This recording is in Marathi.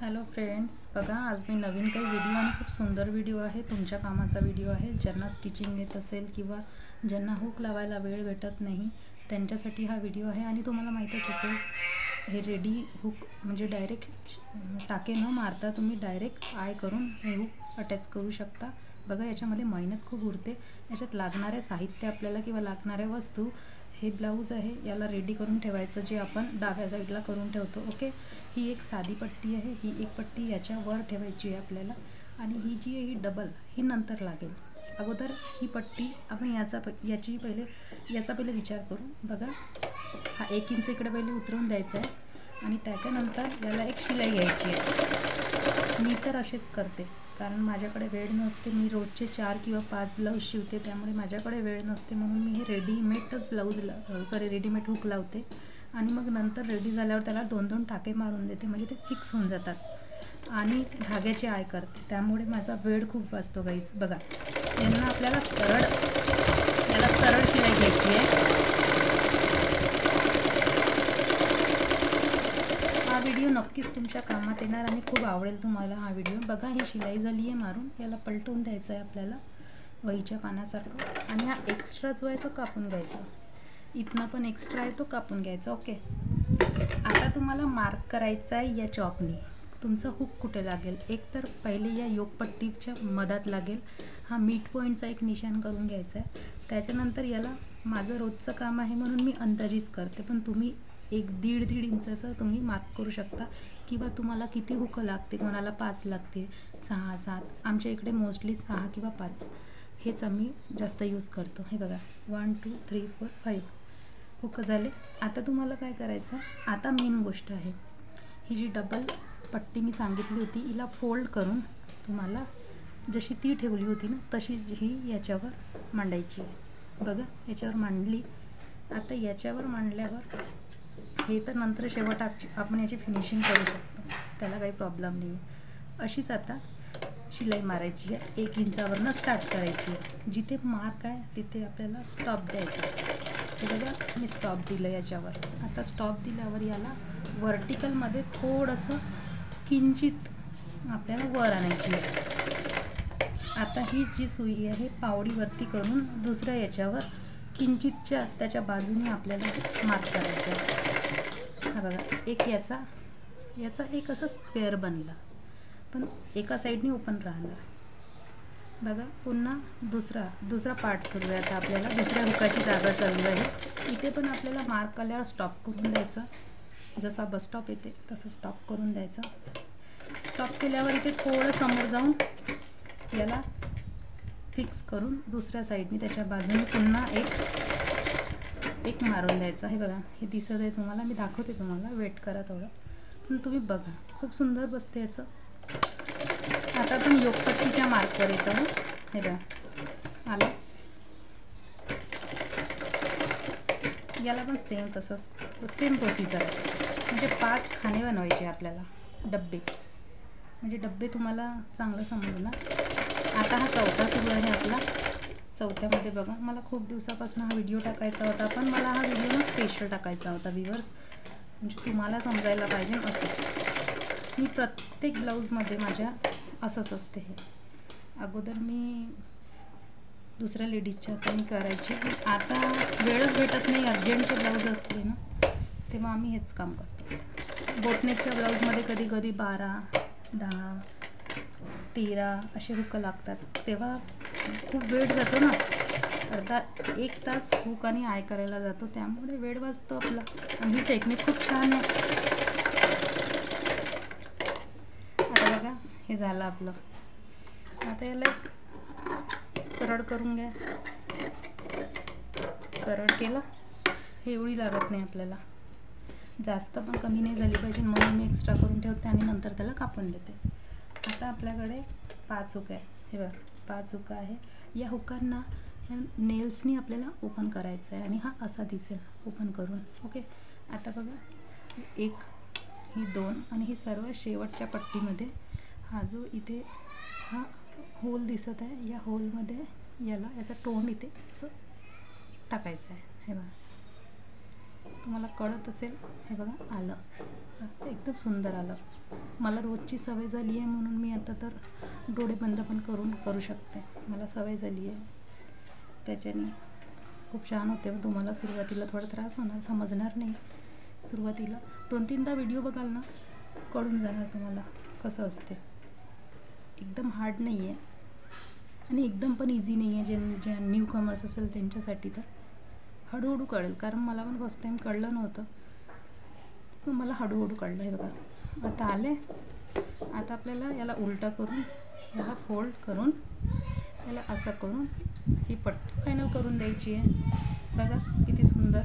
हॅलो फ्रेंड्स, बघा आज मी नवीन काही व्हिडिओ आणि खूप सुंदर व्हिडिओ आहे, तुमच्या कामाचा व्हिडिओ आहे. ज्यांना स्टिचिंग येत असेल किंवा ज्यांना हुक लावायला वेळ भेटत नाही त्यांच्यासाठी हा व्हिडिओ आहे. आणि तुम्हाला माहीतच असेल, हे रेडी हुक म्हणजे डायरेक्ट टाके न मारता तुम्ही डायरेक्ट आय करून हे हुक अटॅच करू शकता. बघा याच्यामध्ये मेहनत खूप उरते. याच्यात लागणारे साहित्य आपल्याला किंवा लागणाऱ्या वस्तू, हे ब्लाऊज आहे, याला रेडी करून ठेवायचं जे आपण डाव्या साईडला करून ठेवतो. ओके, ही एक साधी पट्टी आहे, ही एक पट्टी याच्यावर ठेवायची आहे आपल्याला. आणि ही जी आहे ही डबल, ही नंतर लागेल. अगोदर ही पट्टी आपण याचा पहिले विचार करू. बघा हा 1 इंच इकडे पहिले उतरवून द्यायचा आहे आणि त्याच्यानंतर याला एक शिलाई घ्यायची आहे. मी तर असेच करते कारण माझ्याकडे वेळ नसते. मी रोजचे 4 किंवा 5 ब्लाऊज शिवते, त्यामुळे माझ्याकडे वेळ नसते. म्हणून मी हे रेडीमेड हुक लावते आणि मग नंतर रेडी झाल्यावर त्याला 2-2 टाके मारून देते, म्हणजे ते फिक्स होऊन जातात. आणि धाग्याची आय करते, त्यामुळे माझा वेळ खूप वाचतो गाईस. बघा यांना आपल्याला सरळ शिलाई घ्यायची आहे. हा व्हिडिओ नक्कीच तुमच्या कामात येणार आणि खूप आवडेल तुम्हाला हा व्हिडिओ. बघा ही शिलाई झाली आहे मारून, याला पलटवून द्यायचं आहे आपल्याला वहीच्या पानासारखं. आणि हा एक्स्ट्रा जो आहे तो कापून घ्यायचा. इथनं पण एक्स्ट्रा आहे तो कापून घ्यायचा. ओके, आता तुम्हाला मार्क करायचा आहे या चॉकने तुमचा हुक कुठे लागेल. एक तर पहिले या योगपट्टीच्या मधात लागेल, हा मिड पॉईंटचा एक निशाण करून घ्यायचा आहे. त्याच्यानंतर याला माझं रोजचं काम आहे म्हणून मी अंदाजीच करते, पण तुम्ही 1-1.5 इंचाचं तुम्ही मार्क करू शकता. किंवा तुम्हाला किती हुक लागते, कोणाला 5 लागते, 6-7. आमच्या इकडे मोस्टली 6 किंवा 5 हेच आम्ही जास्त यूज करतो. हे बघा 1 2 3 4 5 हुक झाले. आता तुम्हाला काय करायचं, आता मेन गोष्ट आहे, ही जी डबल पट्टी मी सांगितली होती हिला फोल्ड करून तुम्हाला जशी ती ठेवली होती ना तशीच ही याच्यावर मांडायची आहे. बघा याच्यावर मांडली. आता याच्यावर मांडल्यावर हे तर नंतर शेवट आपण याची फिनिशिंग करू शकतो, त्याला काही प्रॉब्लेम नाही आहे. अशीच आता शिलाई मारायची आहे. 1 इंचावरनं स्टार्ट करायची आहे. जिथे मार्क आहे तिथे आपल्याला स्टॉप द्यायचा. हे बघा मी स्टॉप दिलं याच्यावर. आता स्टॉप दिल्यावर याला व्हर्टिकलमध्ये थोडंसं किंचित आपल्याला वर आणायची आहे. आता ही जी सुई आहे पावडीवरती करून दुसऱ्या याच्यावर किंचितच्या त्याच्या बाजूने आपल्याला मार्क करायचं आहे. हा बघा एक याचा एक असं स्क्वेअर बनला, पण एका साईडने ओपन राहणार. बघा पुन्हा दुसरा पार्ट सुरू आहे. आता आपल्याला दुसऱ्या हुकाची जागा चालू आहे. इथे पण आपल्याला मार्क आल्यावर स्टॉप करून द्यायचा. जसा बस स्टॉप येते तसं स्टॉप करून द्यायचा. स्टॉप केल्यावर इथे थोडं समोर जाऊन याला फिक्स करून दुसऱ्या साईडने त्याच्या बाजूने पुन्हा एक मारून द्यायचा. हे बघा हे दिसत आहे तुम्हाला, मी दाखवते तुम्हाला, वेट करा थोडं. पण तुम्ही बघा खूप सुंदर बसते याचं. आता आपण योगपट्टीच्या मार्कवर येतो. हे बघा आलं. याला पण सेम तसंच सेम प्रोसिजर आहे. म्हणजे 5 खाने बनवायचे आपल्याला, डब्बे. म्हणजे डब्बे तुम्हाला चांगलं समजणार. आता हा चौथा सुरू आहे आपला. चौथ्यामध्ये बघा मला खूप दिवसापासून हा व्हिडिओ टाकायचा होता, पण मला हा व्हिडिओ स्पेशल टाकायचा होता व्ह्यूअर्स, म्हणजे तुम्हाला समजायला पाहिजे असं. मी प्रत्येक ब्लाऊजमध्ये माझ्या असंच असते. हे अगोदर मी दुसऱ्या लेडीजच्या हाताने करायची, आता वेळच भेटत नाही. अर्जंटचे ब्लाऊज असले ना तेव्हा आम्ही हेच काम करतो. बोटनेकच्या ब्लाऊजमध्ये कधी कधी 12, 10, 13 असे हुक लागतात, तेव्हा खूप वेळ जातो ना. अर्धा 1 तास हुक आणि आय करायला जातो, त्यामुळे वेळ वाचतो आपला. आणि ही टेक्निक खूप छान आहे. आता बघा हे झालं आपलं. आता याला सरळ करून घ्या. सरळ केलं, हे एवढी लागत नाही आपल्याला, जास्त पण कमी नाही झाली पाहिजे, म्हणून मी एक्स्ट्रा करून ठेवते आणि नंतर त्याला कापून देते. आता आपल्याकडे 5 हुक आहे. हे बघा 5 हुक आहे. या हुकांना ह्या नेल्सनी आपल्याला ओपन करायचं आहे आणि हा असा दिसेल ओपन करून. ओके, आता बघा 1, ही 2 आणि ही सर्व शेवटच्या पट्टीमध्ये हा जो इथे हा होल दिसत आहे, या होलमध्ये याचा तोंड इथे असं टाकायचं आहे. हे बघा तुम्हाला कळत असेल. हे बघा आलं, एकदम सुंदर आलं. मला रोजची सवय झाली आहे म्हणून मी आता तर डोळे बंद पण करू शकते. मला सवय झाली आहे त्याच्याने खूप छान होते. तुम्हाला सुरुवातीला थोडा त्रास होणार, समजणार नाही. सुरुवातीला 2-3दा व्हिडिओ बघाल ना कळून जाणार तुम्हाला कसं असते. एकदम हार्ड नाही आहे आणि एकदम पण इझी नाही आहे. ज्या न्यू कमर्स असेल त्यांच्यासाठी तर हळूहळू कळेल, कारण मला पण फर्स्ट टाईम कळलं नव्हतं, तर मला हळूहळू कळलं. हे बघा आता आले. आता आपल्याला याला उलटा करून, याला फोल्ड करून, याला असं करून ही पट्टी फायनल करून द्यायची आहे. बघा किती सुंदर.